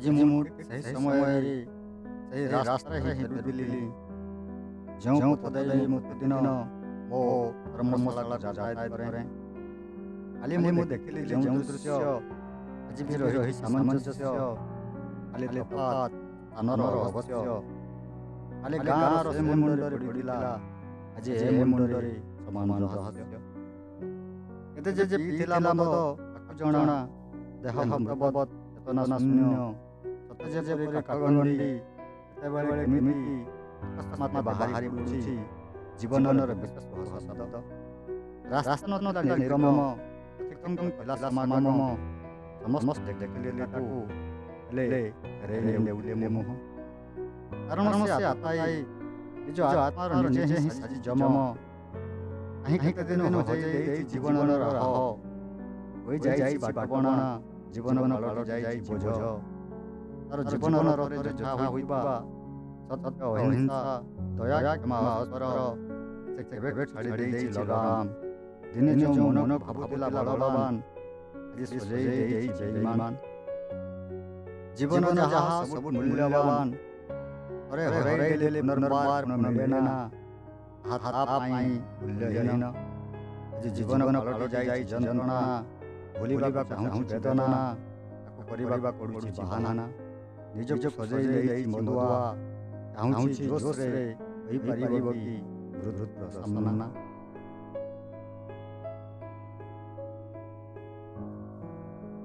ଆଜି ମୁଁ ଠିକ୍ ସେହି ସମୟରେ ସେହି ରାସ୍ତାରେ ହିଁ ଫେରୁଥିଲି, ଯେଉଁ ପଥ ଦେଇ ମୁଁ ପ୍ରତିଦିନ ମୋ କର୍ମଶାଳାକୁ ଯାତାୟାତ କରେ। କାଲି ମୁଁ ଦେଖିଲି ଯେଉଁ ଦୃଶ୍ୟ ଆଜି ବି ରହିଛି ସାମଞ୍ଜସ୍ୟ, ଖାଲି ତଫାତ୍ ସ୍ଥାନର ଅବଶ୍ୟ। କାଲି ଗାଁର ସେ ମୁଣ୍ଡରେ ପଡ଼ିଥିଲା, ଆଜି ଏ ମୁଣ୍ଡରେ ସମାନ ରହସ୍ୟ। କେତେ ଯେ ପିଇଥିଲା ମଦ ତାକୁ ଜଣା, ଦେହ ମୃତବତ୍ ଚେତନା ଶୂନ୍ୟ, ସତେ ଯେପରି କାଠଗଣ୍ଡି କେତେବେଳେ କେମିତି ଅକସ୍ମାତ୍ ବାହାରି ପଡ଼ୁଛି ଜୀବନର ବିଶ୍ୱାସ ଶବ୍ଦ। ରାସ୍ତା ନଥିଲା ନିର୍ଗମ, ପଥିକଙ୍କ ଥିଲା ସମାଗମ, ସମସ୍ତେ ଦେଖିଲେ ତାକୁ, ହେଲେ ଫେରେଇ ନେଉଥିଲେ ମୁହଁ। କାରଣ ସେ ଆତାଇ ନିଜ ଆତ୍ମାର ନିଜେ ହିଁ ସାଜି ଜମ, କାହିଁ କେତେ ଦିନ ହଜେଇ ଦେଇଛି ଜୀବନର ରାହ, ହୋଇଯାଇଛି ବାଟବଣା, ଜୀବନ ପାଲଟି ଯାଇଛି ବୋଝ। ତାର ଜୀବନର ରଥରେ ଯୋଦ୍ଧା ହୋଇଥିବା ସତ୍ୟ ଅହିଂସା ଦୟା କ୍ଷମା ପରସ୍ପର, ସେ କେବେ ଛାଡ଼ି ଦେଇଛି ଲଗାମ। ଦିନେ ଯେଉଁ ମନ ଭାବୁଥିଲା ବଳବାନ, ଆଜି ସଜେଇ ଦେଇଛି ବେଇମାନ। ଜୀବନ ଯାହା ସବୁ ମୂଲ୍ୟବାନ, ଥରେ ହରାଇ ଦେଲେ ପୁନର୍ବାର ମିଳେ ନା, ତା ପାଇଁ ମୂଲ୍ୟହୀନ। ଆଜି ଜୀବନ ପାଲଟି ଯାଇଛି ଯନ୍ତ୍ରଣା, ଭୁଲିବାକୁ ଚାହୁଁଛି ବେଦନା, ତାକୁ କରିବାକୁ ପଡ଼ୁଛି ବାହାନା। ନିଜକୁ ସଜେଇ ଦେଇଛି ମଦୁଆ, ଚାହୁଁଛି ଜୋସ୍ରେ ହୋଇପାରିବ କି ବୃଦ୍ଧର ସାମନା।